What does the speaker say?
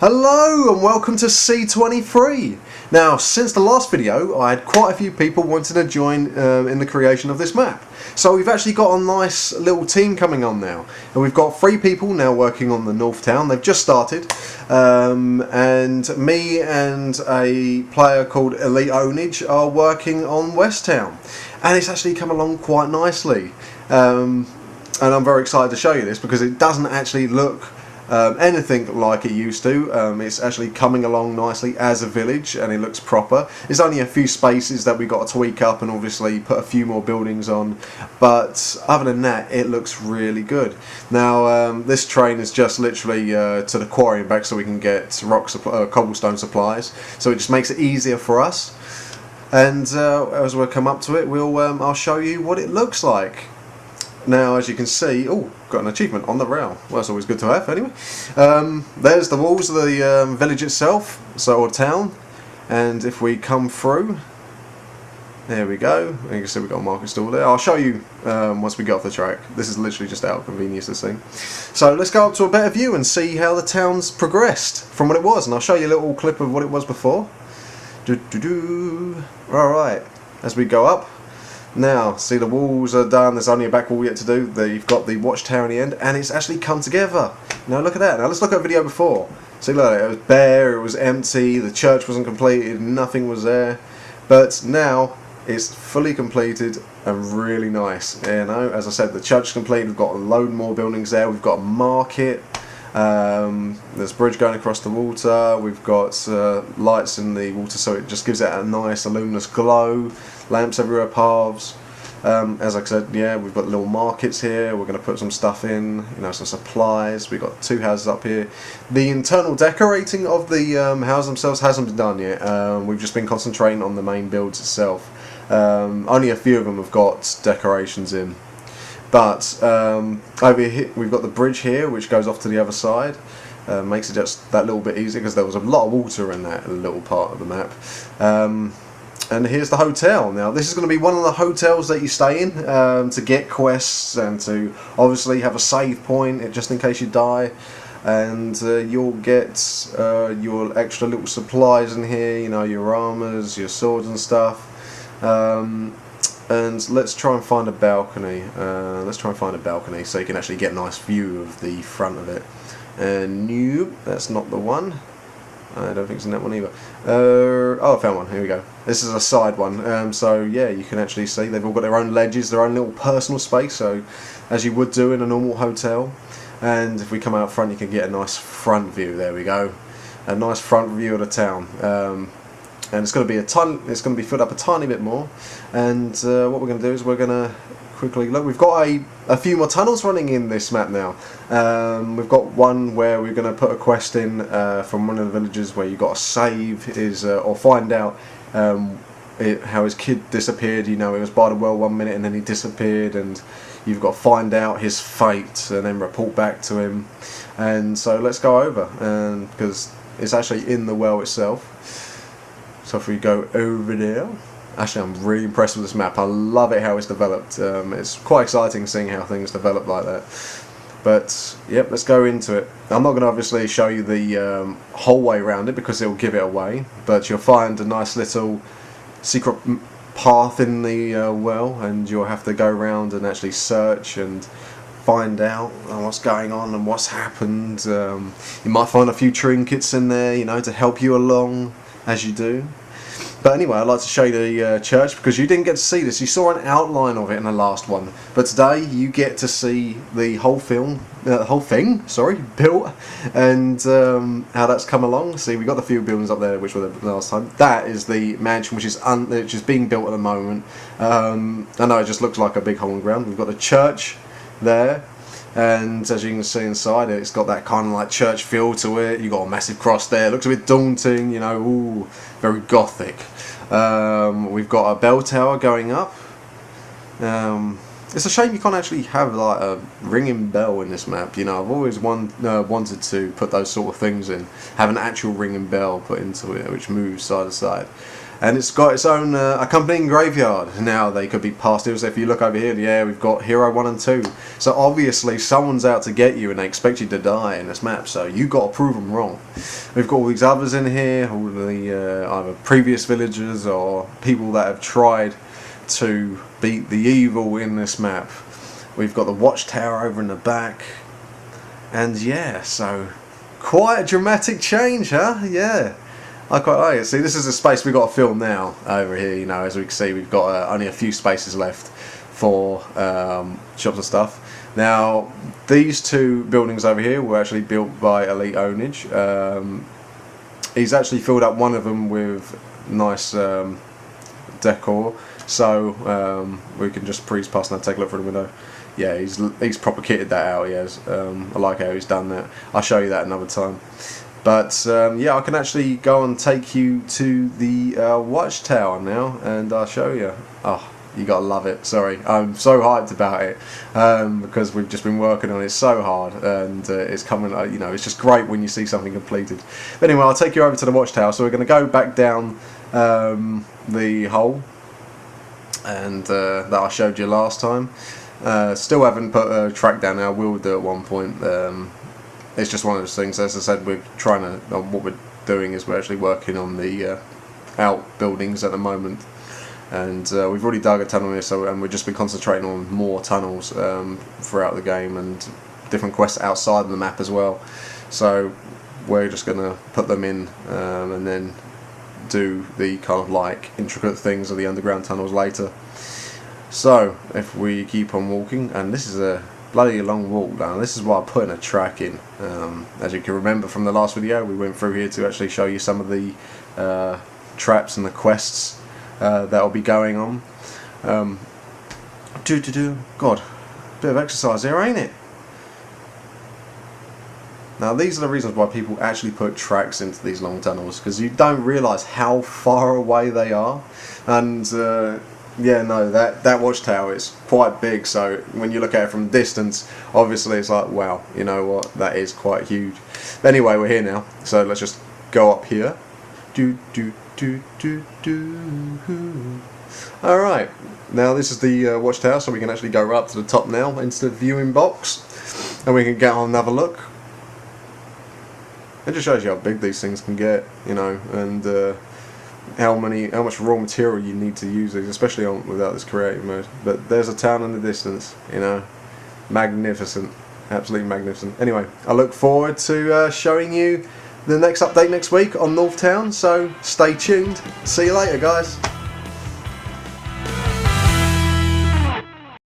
Hello and welcome to C23. Now, since the last video, I had quite a few people wanting to join in the creation of this map. So we've actually got a nice little team coming on now. And we've got 3 people now working on the North Town. They've just started. And me and a player called Elite Ownage are working on West Town. And it's actually come along quite nicely. And I'm very excited to show you this because it doesn't actually look anything like it used to. It's actually coming along nicely as a village and it looks proper. There's only a few spaces that we got to tweak up and obviously put a few more buildings on, but other than that it looks really good. Now this train is just literally to the quarry and back so we can get cobblestone supplies, so it just makes it easier for us. And as we come up to it, I'll show you what it looks like. Now, as you can see, got an achievement on the rail. Well, that's always good to have, anyway. There's the walls of the village itself, or town. And if we come through, there we go. And you can see we've got a market stall there. I'll show you once we get off the track. This is literally just out of convenience, this thing. So let's go up to a better view and see how the town's progressed from what it was. And I'll show you a little clip of what it was before. Alright, as we go up. Now, see, the walls are done, there's only a back wall yet to do. You've got the watchtower in the end, and it's actually come together. Now look at that. Now let's look at a video before. See, look, it was bare, it was empty, the church wasn't completed, nothing was there. But now, it's fully completed and really nice. You know, as I said, the church is complete, we've got a load more buildings there, we've got a market. There's a bridge going across the water, we've got lights in the water so it just gives it a nice luminous glow, lamps everywhere, paths. As I said, yeah, we've got little markets here, we're going to put some stuff in, you know, some supplies. We've got 2 houses up here. The internal decorating of the houses themselves hasn't been done yet. We've just been concentrating on the main builds itself. Only a few of them have got decorations in. But over here we've got the bridge here which goes off to the other side. Makes it just that little bit easier because there was a lot of water in that little part of the map. And here's the hotel. Now this is going to be one of the hotels that you stay in to get quests and to obviously have a save point just in case you die. And you'll get your extra little supplies in here, you know, your armors, your swords and stuff. And let's try and find a balcony. So you can actually get a nice view of the front of it. And nope, that's not the one. I don't think it's in that one either. Oh, I found one. Here we go. This is a side one. So yeah, you can actually see they've all got their own ledges, their own little personal space. So as you would do in a normal hotel. And if we come out front, you can get a nice front view. There we go. A nice front view of the town. And it's going to be filled up a tiny bit more. And what we're going to do is we're going to quickly look. We've got a few more tunnels running in this map now. We've got one where we're going to put a quest in from one of the villages where you've got to save or find out how his kid disappeared. You know, it was by the well one minute and then he disappeared, and you've got to find out his fate and then report back to him. And so let's go over, because it's actually in the well itself. So if we go over there, actually I'm really impressed with this map. I love it how it's developed. It's quite exciting seeing how things develop like that. But yep, let's go into it. I'm not going to obviously show you the whole way around it because it will give it away. But you'll find a nice little secret path in the well, and you'll have to go around and actually search and find out what's going on and what's happened. You might find a few trinkets in there, you know, to help you along as you do. But anyway, I'd like to show you the church because you didn't get to see this. You saw an outline of it in the last one, but today you get to see the whole thing built, and how that's come along. See, we got the few buildings up there which were the last time. That is the mansion which is being built at the moment. I know it just looks like a big hole in the ground. We've got the church there. And as you can see inside it, it's got that kind of like church feel to it. You've got a massive cross there. It looks a bit daunting, you know, ooh, very gothic. We've got a bell tower going up. It's a shame you can't actually have like a ringing bell in this map. You know, I've always wanted to put those sort of things in. Have an actual ringing bell put into it, which moves side to side. and it's got its own accompanying graveyard. Now they could be past heroes. If you look over here, yeah, we've got hero 1 and 2. So obviously someone's out to get you, and they expect you to die in this map. So you got to prove them wrong. We've got all these others in here, all the either previous villagers or people that have tried to beat the evil in this map. We've got the watchtower over in the back, and yeah, so quite a dramatic change, huh? Yeah, I quite like it. See, this is a space we've got to fill now over here. You know, as we can see, we've got only a few spaces left for shops and stuff. Now, these 2 buildings over here were actually built by Elite Ownage. He's actually filled up one of them with nice decor, so we can just breeze past and take a look through the window. Yeah, he's proper kitted that out. He has. I like how he's done that. I'll show you that another time. But yeah, I can actually go and take you to the watchtower now, and I'll show you. Oh, you gotta love it. Sorry, I'm so hyped about it because we've just been working on it so hard, and it's coming. You know, it's just great when you see something completed. But anyway, I'll take you over to the watchtower. So we're going to go back down the hole, and that I showed you last time. Still haven't put a track down there. I will do at one point. It's just one of those things. As I said, we're trying to. What we're doing is we're actually working on the outbuildings at the moment. And we've already dug a tunnel here, and we've just been concentrating on more tunnels throughout the game and different quests outside of the map as well. So we're just going to put them in and then do the kind of like intricate things of the underground tunnels later. So if we keep on walking, and this is a bloody long walk down. This is why I'm putting a track in. As you can remember from the last video, we went through here to actually show you some of the traps and the quests that'll be going on. God, bit of exercise here, ain't it? Now these are the reasons why people actually put tracks into these long tunnels, because you don't realise how far away they are. And yeah, no, that watchtower is quite big, so when you look at it from a distance, obviously it's like, wow, you know what, that is quite huge. But anyway, we're here now, so let's just go up here. Alright, now this is the watchtower, so we can actually go right up to the top now into the viewing box, and we can get on and have a look. It just shows you how big these things can get, you know, and how much raw material you need to use these, especially without this creative mode. But there's a town in the distance, you know, magnificent, absolutely magnificent. Anyway, I look forward to showing you the next update next week on North Town, so stay tuned. See you later, guys.